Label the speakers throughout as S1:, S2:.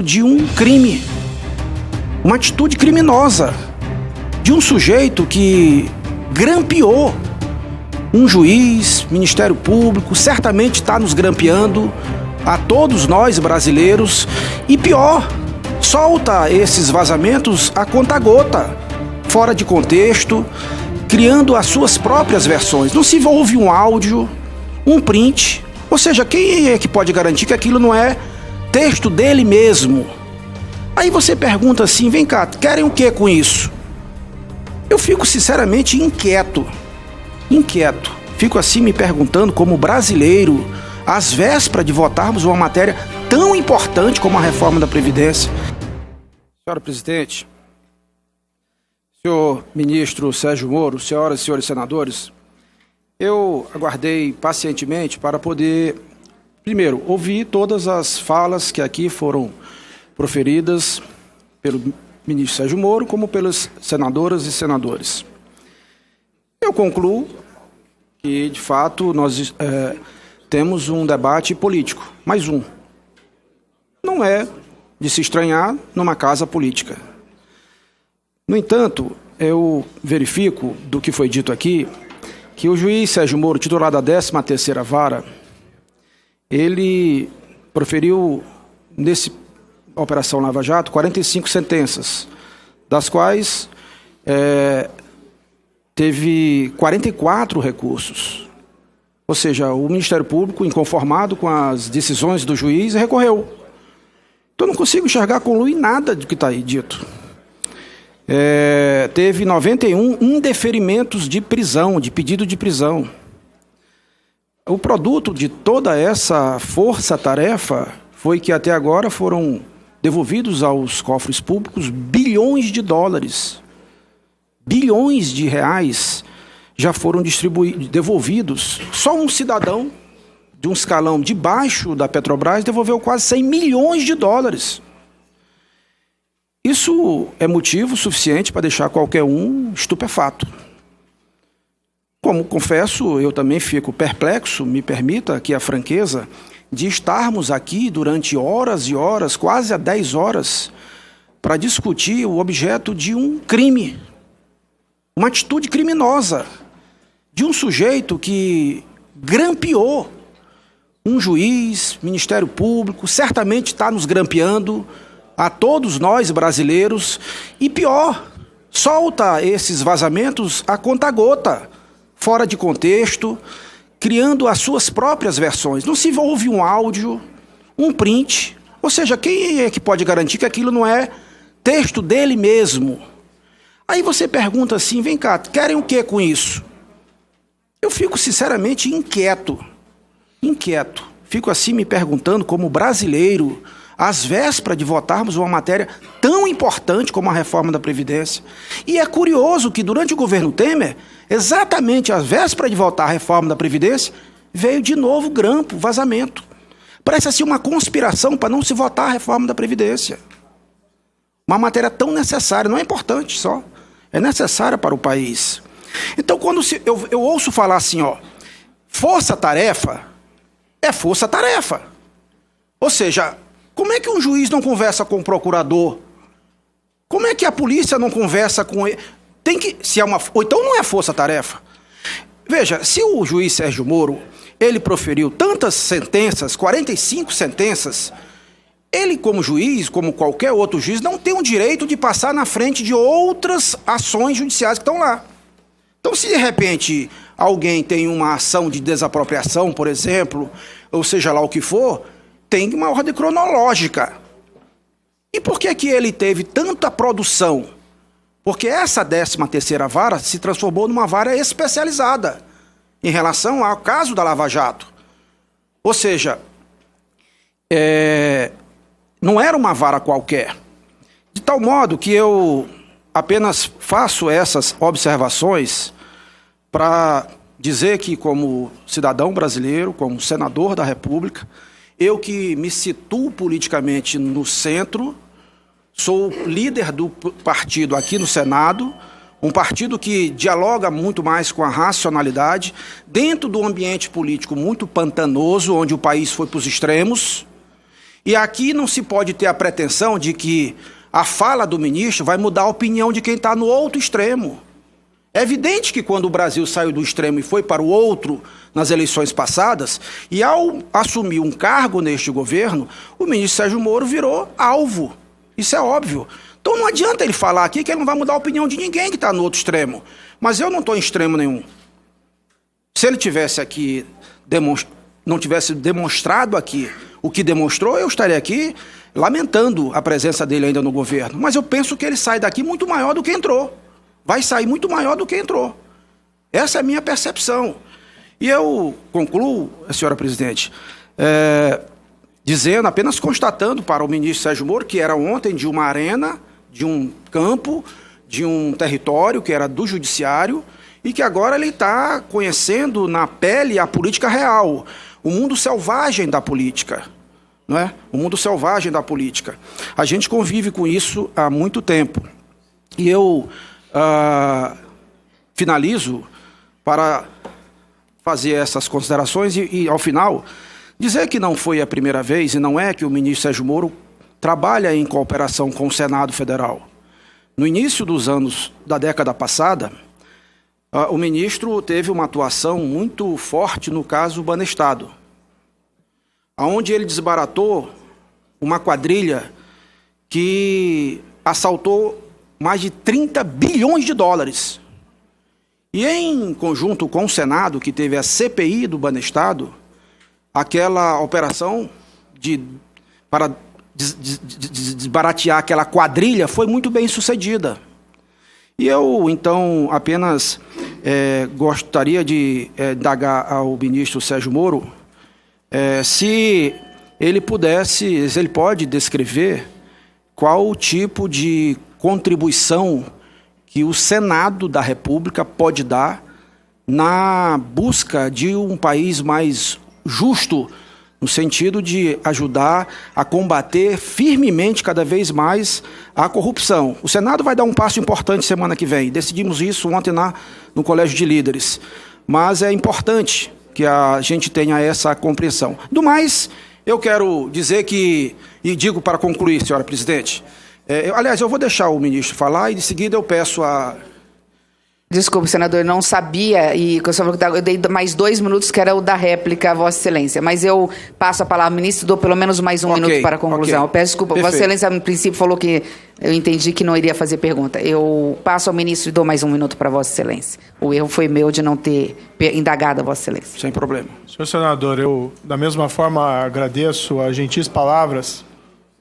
S1: de um crime, uma atitude criminosa de um sujeito que grampeou um juiz, Ministério Público, certamente está nos grampeando a todos nós brasileiros e pior, solta esses vazamentos a conta-gota, fora de contexto, criando as suas próprias versões. Não se ouve um áudio, um print, ou seja, quem é que pode garantir que aquilo não é texto dele mesmo? Aí você pergunta assim, vem cá, querem o que com isso? Eu fico sinceramente inquieto. Fico assim me perguntando como brasileiro, às vésperas de votarmos uma matéria tão importante como a reforma da Previdência. Senhora Presidente, senhor ministro Sérgio Moro, senhoras e senhores senadores, eu aguardei pacientemente para poder, primeiro, ouvir todas as falas que aqui foram proferidas pelo ministro Sérgio Moro, como pelas senadoras e senadores. Eu concluo que, de fato, nós temos um debate político, mais um. Não é de se estranhar numa casa política. No entanto, eu verifico do que foi dito aqui, que o juiz Sérgio Moro, titular da 13ª Vara, ele proferiu, nessa Operação Lava Jato, 45 sentenças, das quais teve 44 recursos. Ou seja, o Ministério Público, inconformado com as decisões do juiz, recorreu. Então, eu não consigo enxergar com luz nada do que está aí dito. Teve 91 indeferimentos de prisão, de pedido de prisão. O produto de toda essa força-tarefa foi que até agora foram devolvidos aos cofres públicos bilhões de dólares. Bilhões de reais já foram devolvidos. Só um cidadão de um escalão de baixo da Petrobras devolveu quase 100 milhões de dólares. Isso é motivo suficiente para deixar qualquer um estupefato. Como confesso, eu também fico perplexo, me permita aqui a franqueza, de estarmos aqui durante horas e horas, quase a 10 horas, para discutir o objeto de um crime, uma atitude criminosa, de um sujeito que grampeou um juiz, Ministério Público, certamente está nos grampeando a todos nós brasileiros, e pior, solta esses vazamentos a conta-gota, fora de contexto, criando as suas próprias versões. Não se ouve um áudio, um print, ou seja, quem é que pode garantir que aquilo não é texto dele mesmo? Aí você pergunta assim, vem cá, querem o que com isso? Eu fico sinceramente inquieto. Fico assim me perguntando como brasileiro, às vésperas de votarmos uma matéria tão importante como a reforma da Previdência. E é curioso que durante o governo Temer, exatamente às vésperas de votar a reforma da Previdência, veio de novo grampo, vazamento. Parece assim uma conspiração para não se votar a reforma da Previdência. Uma matéria tão necessária, não é importante só, é necessária para o país. Então, quando eu ouço falar assim, força-tarefa, é força-tarefa. Ou seja, como é que um juiz não conversa com o procurador? Como é que a polícia não conversa com ele? Ou então não é força-tarefa. Veja, se o juiz Sérgio Moro, ele proferiu tantas sentenças, 45 sentenças, ele como juiz, como qualquer outro juiz, não tem o direito de passar na frente de outras ações judiciais que estão lá. Então, se de repente alguém tem uma ação de desapropriação, por exemplo, ou seja lá o que for, tem uma ordem cronológica. E por que que ele teve tanta produção? Porque essa 13ª Vara se transformou numa vara especializada em relação ao caso da Lava Jato. Ou seja, não era uma vara qualquer. De tal modo que eu apenas faço essas observações para dizer que, como cidadão brasileiro, como senador da República, eu que me situo politicamente no centro, sou líder do partido aqui no Senado, um partido que dialoga muito mais com a racionalidade, dentro do ambiente político muito pantanoso, onde o país foi para os extremos. E aqui não se pode ter a pretensão de que a fala do ministro vai mudar a opinião de quem está no outro extremo. É evidente que quando o Brasil saiu do extremo e foi para o outro nas eleições passadas, e ao assumir um cargo neste governo, o ministro Sérgio Moro virou alvo. Isso é óbvio. Então não adianta ele falar aqui que ele não vai mudar a opinião de ninguém que está no outro extremo. Mas eu não estou em extremo nenhum. Se ele tivesse aqui, não tivesse demonstrado aqui o que demonstrou, eu estaria aqui lamentando a presença dele ainda no governo. Mas eu penso que ele sai daqui muito maior do que entrou. Vai sair muito maior do que entrou. Essa é a minha percepção. E eu concluo, senhora presidente, dizendo, apenas constatando para o ministro Sérgio Moro que era ontem de uma arena, de um campo, de um território que era do judiciário e que agora ele está conhecendo na pele a política real, o mundo selvagem da política, não é? O mundo selvagem da política. A gente convive com isso há muito tempo. E eu finalizo para fazer essas considerações e, ao final, dizer que não foi a primeira vez e não é que o ministro Sérgio Moro trabalha em cooperação com o Senado Federal. No início dos anos da década passada, o ministro teve uma atuação muito forte no caso Banestado, onde ele desbaratou uma quadrilha que assaltou mais de 30 bilhões de dólares. E em conjunto com o Senado, que teve a CPI do Banestado, aquela operação para desbaratear aquela quadrilha foi muito bem sucedida. E eu, então, apenas gostaria de indagar ao ministro Sérgio Moro se ele pode descrever qual o tipo de contribuição que o Senado da República pode dar na busca de um país mais justo, no sentido de ajudar a combater firmemente, cada vez mais, a corrupção. O Senado vai dar um passo importante semana que vem. Decidimos isso ontem no Colégio de Líderes. Mas é importante que a gente tenha essa compreensão. Do mais, eu quero dizer que, e digo para concluir, senhora presidente, aliás, eu vou deixar o ministro falar e, de seguida, eu peço a...
S2: Desculpe, senador, eu não sabia, e eu dei mais 2 minutos, que era o da réplica a Vossa Excelência, mas eu passo a palavra ao ministro e dou pelo menos mais um minuto para a conclusão. Eu peço desculpa, Vossa Excelência, no princípio, falou que eu entendi que não iria fazer pergunta. Eu passo ao ministro e dou mais 1 minuto para Vossa Excelência. O erro foi meu de não ter indagado a Vossa Excelência.
S1: Sem problema.
S3: Senhor senador, eu, da mesma forma, agradeço as gentis palavras,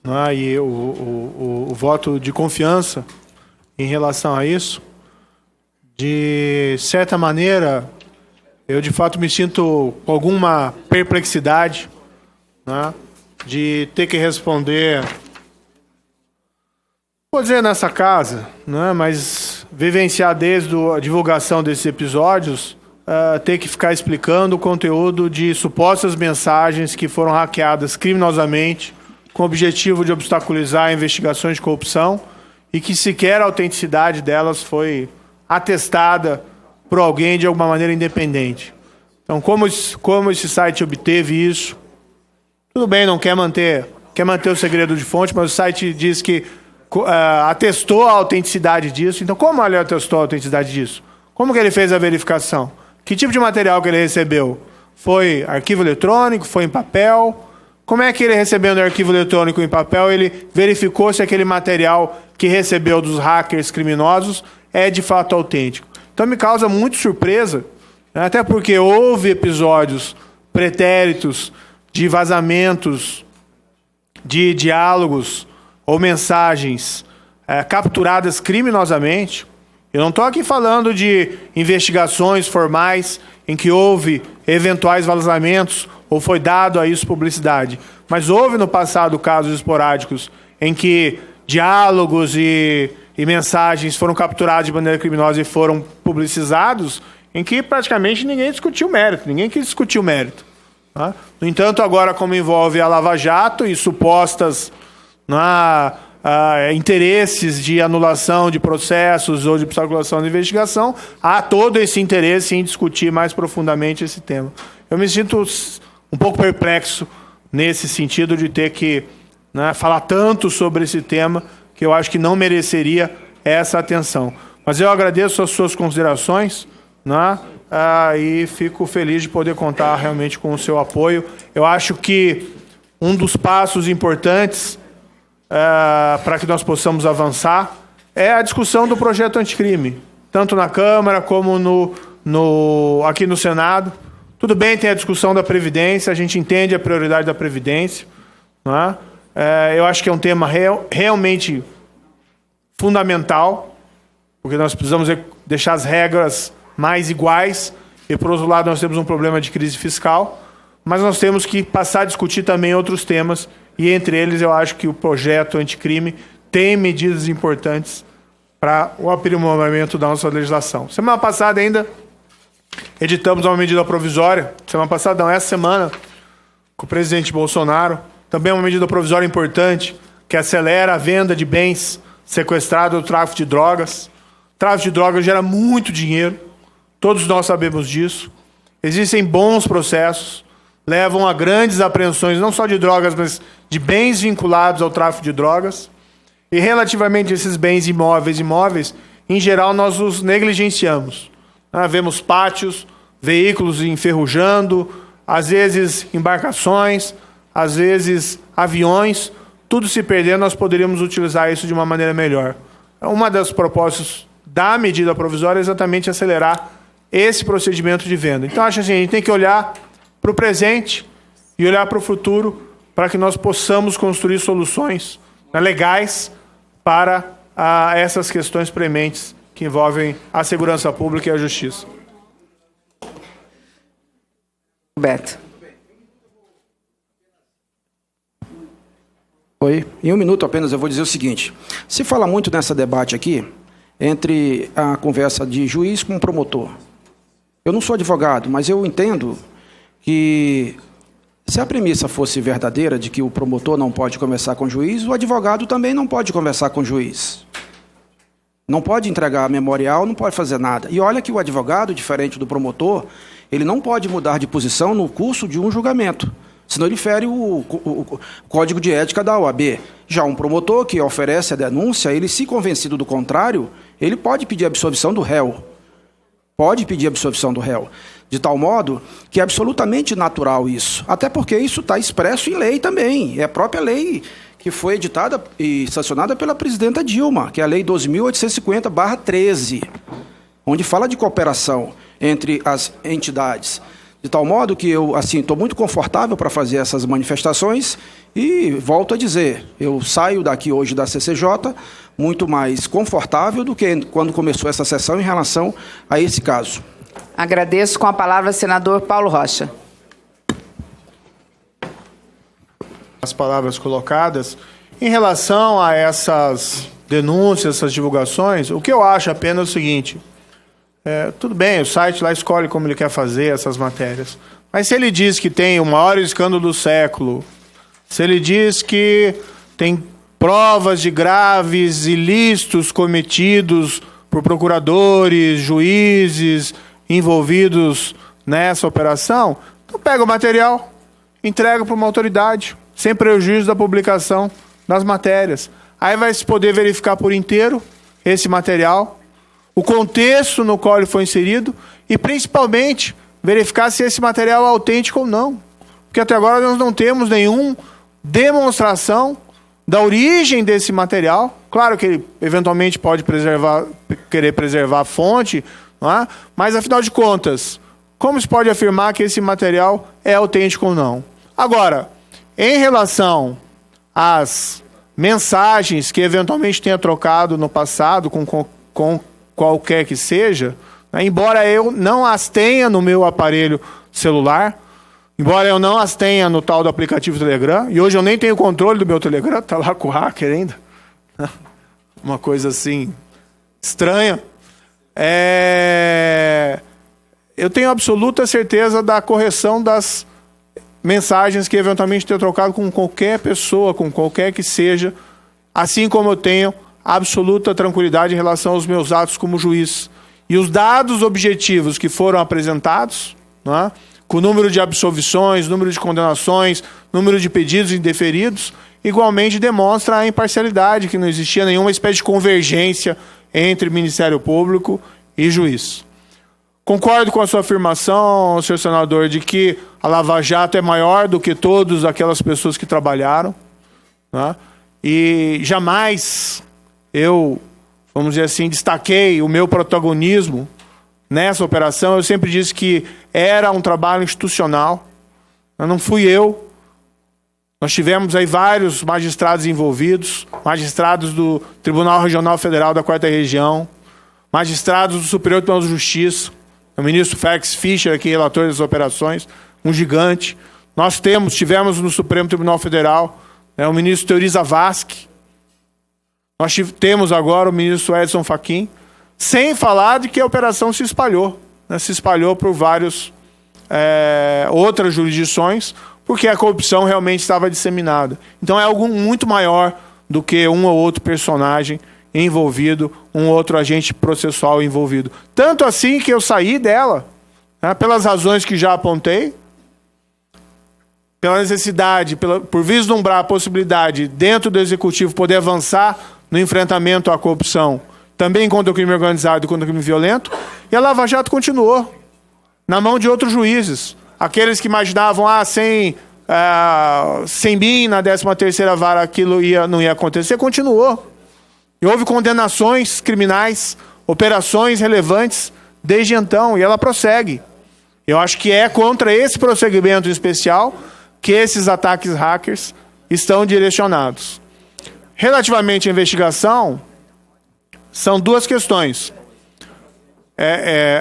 S3: né, e o voto de confiança em relação a isso. De certa maneira, eu de fato me sinto com alguma perplexidade, né, de ter que responder, vou dizer nessa casa, né, mas vivenciar desde a divulgação desses episódios, ter que ficar explicando o conteúdo de supostas mensagens que foram hackeadas criminosamente com o objetivo de obstaculizar investigações de corrupção e que sequer a autenticidade delas foi atestada por alguém de alguma maneira independente. Então, como esse site obteve isso? Tudo bem, não quer manter o segredo de fonte, mas o site diz que atestou a autenticidade disso. Então, como ele atestou a autenticidade disso? Como que ele fez a verificação? Que tipo de material que ele recebeu? Foi arquivo eletrônico? Foi em papel? Como é que ele, recebendo arquivo eletrônico em papel, ele verificou se aquele material que recebeu dos hackers criminosos é de fato autêntico? Então me causa muito surpresa, até porque houve episódios pretéritos de vazamentos de diálogos ou mensagens capturadas criminosamente. Eu não estou aqui falando de investigações formais em que houve eventuais vazamentos ou foi dado a isso publicidade, mas houve no passado casos esporádicos em que diálogos e mensagens foram capturadas de maneira criminosa e foram publicizados, em que praticamente ninguém discutiu o mérito, ninguém quis discutir o mérito. Tá? No entanto, agora, como envolve a Lava Jato e supostas interesses de anulação de processos ou de obstaculação da investigação, há todo esse interesse em discutir mais profundamente esse tema. Eu me sinto um pouco perplexo nesse sentido de ter que, né, falar tanto sobre esse tema, que eu acho que não mereceria essa atenção. Mas eu agradeço as suas considerações, né, e fico feliz de poder contar realmente com o seu apoio. Eu acho que um dos passos importantes para que nós possamos avançar é a discussão do projeto anticrime, tanto na Câmara como aqui no Senado. Tudo bem, tem a discussão da Previdência, a gente entende a prioridade da Previdência, não é? Eu acho que é um tema realmente fundamental, porque nós precisamos deixar as regras mais iguais, e, por outro lado, nós temos um problema de crise fiscal, mas nós temos que passar a discutir também outros temas, e entre eles eu acho que o projeto anticrime tem medidas importantes para o aprimoramento da nossa legislação. Semana passada ainda editamos uma medida provisória, essa semana, com o presidente Bolsonaro, também uma medida provisória importante, que acelera a venda de bens sequestrados do tráfico de drogas. O tráfico de drogas gera muito dinheiro, todos nós sabemos disso. Existem bons processos, levam a grandes apreensões, não só de drogas, mas de bens vinculados ao tráfico de drogas. E relativamente a esses bens imóveis, em geral, nós os negligenciamos. Vemos pátios, veículos enferrujando, às vezes embarcações, às vezes aviões, tudo se perdendo, nós poderíamos utilizar isso de uma maneira melhor. Uma das propostas da medida provisória é exatamente acelerar esse procedimento de venda. Então, acho assim, a gente tem que olhar para o presente e olhar para o futuro para que nós possamos construir soluções legais para essas questões prementes que envolvem a segurança pública e a justiça.
S2: Beto.
S1: Oi, em um minuto apenas eu vou dizer o seguinte. Se fala muito nessa debate aqui, entre a conversa de juiz com promotor. Eu não sou advogado, mas eu entendo que se a premissa fosse verdadeira de que o promotor não pode conversar com o juiz, o advogado também não pode conversar com o juiz. Não pode entregar memorial, não pode fazer nada. E olha que o advogado, diferente do promotor, ele não pode mudar de posição no curso de um julgamento, senão ele fere o código de ética da OAB. Já um promotor que oferece a denúncia, ele, se convencido do contrário, ele pode pedir absolvição do réu. Pode pedir absolvição do réu. De tal modo que é absolutamente natural isso. Até porque isso está expresso em lei também. É a própria lei que foi editada e sancionada pela presidenta Dilma, que é a Lei 12.850/13, onde fala de cooperação entre as entidades. De tal modo que eu estou muito confortável para fazer essas manifestações e volto a dizer, eu saio daqui hoje da CCJ muito mais confortável do que quando começou essa sessão em relação a esse caso.
S2: Agradeço. Com a palavra, senador Paulo Rocha.
S3: As palavras colocadas. Em relação a essas denúncias, essas divulgações, o que eu acho apenas é o seguinte: tudo bem, o site lá escolhe como ele quer fazer essas matérias, mas se ele diz que tem o maior escândalo do século, se ele diz que tem provas de graves ilícitos cometidos por procuradores, juízes envolvidos nessa operação, então pega o material, entrega para uma autoridade, sem prejuízo da publicação das matérias. Aí vai se poder verificar por inteiro esse material, o contexto no qual ele foi inserido e, principalmente, verificar se esse material é autêntico ou não. Porque até agora nós não temos nenhuma demonstração da origem desse material. Claro que ele, eventualmente, pode querer preservar a fonte, não é? Mas, afinal de contas, como se pode afirmar que esse material é autêntico ou não? Agora, em relação às mensagens que eventualmente tenha trocado no passado com qualquer que seja, né, embora eu não as tenha no meu aparelho celular, embora eu não as tenha no tal do aplicativo Telegram, e hoje eu nem tenho controle do meu Telegram, está lá com o hacker ainda, uma coisa assim estranha, eu tenho absoluta certeza da correção das mensagens que eventualmente tenha trocado com qualquer pessoa, com qualquer que seja, assim como eu tenho absoluta tranquilidade em relação aos meus atos como juiz. E os dados objetivos que foram apresentados, não é, com o número de absolvições, número de condenações, número de pedidos indeferidos, igualmente demonstra a imparcialidade, que não existia nenhuma espécie de convergência entre Ministério Público e juiz. Concordo com a sua afirmação, senhor senador, de que a Lava Jato é maior do que todas aquelas pessoas que trabalharam, né? E jamais eu, vamos dizer assim, destaquei o meu protagonismo nessa operação. Eu sempre disse que era um trabalho institucional, não fui eu. Nós tivemos aí vários magistrados envolvidos, magistrados do Tribunal Regional Federal da 4ª Região, magistrados do Superior Tribunal de Justiça, o ministro Félix Fischer, aqui, relator das operações, um gigante. Nós tivemos no Supremo Tribunal Federal, o ministro Teori Zavascki. Nós temos agora o ministro Edson Fachin, sem falar de que a operação se espalhou, né? Se espalhou por várias outras jurisdições, porque a corrupção realmente estava disseminada. Então é algo muito maior do que um ou outro personagem envolvido, um outro agente processual envolvido. Tanto assim que eu saí dela, né, pelas razões que já apontei, pela necessidade, por vislumbrar a possibilidade dentro do Executivo poder avançar no enfrentamento à corrupção, também contra o crime organizado e contra o crime violento, e a Lava Jato continuou na mão de outros juízes. Aqueles que imaginavam, sem BIM na 13ª vara aquilo não ia acontecer, continuou. E houve condenações criminais, operações relevantes desde então, e ela prossegue. Eu acho que é contra esse prosseguimento especial que esses ataques hackers estão direcionados. Relativamente à investigação, são duas questões.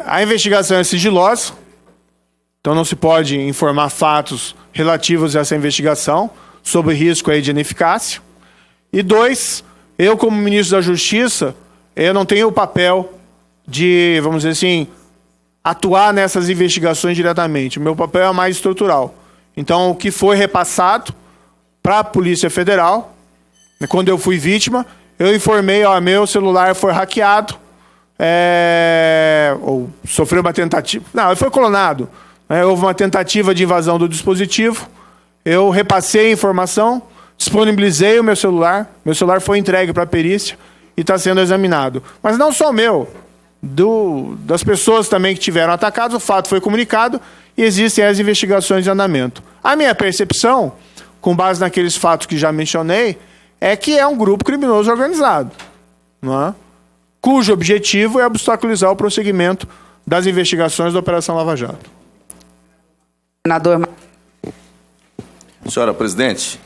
S3: A investigação é sigilosa, então não se pode informar fatos relativos a essa investigação, sob risco aí de ineficácia. E dois, eu como ministro da Justiça, eu não tenho o papel de, vamos dizer assim, atuar nessas investigações diretamente. O meu papel é mais estrutural. Então, o que foi repassado para a Polícia Federal, quando eu fui vítima, eu informei, meu celular foi hackeado, ou sofreu uma tentativa... Não, ele foi clonado. Houve uma tentativa de invasão do dispositivo, eu repassei a informação, disponibilizei o meu celular foi entregue para a perícia e está sendo examinado. Mas não só o meu, das pessoas também que tiveram atacados, o fato foi comunicado e existem as investigações em andamento. A minha percepção, com base naqueles fatos que já mencionei, é que é um grupo criminoso organizado, não é? Cujo objetivo é obstaculizar o prosseguimento das investigações da Operação Lava Jato.
S2: Senador.
S4: Senhora presidente,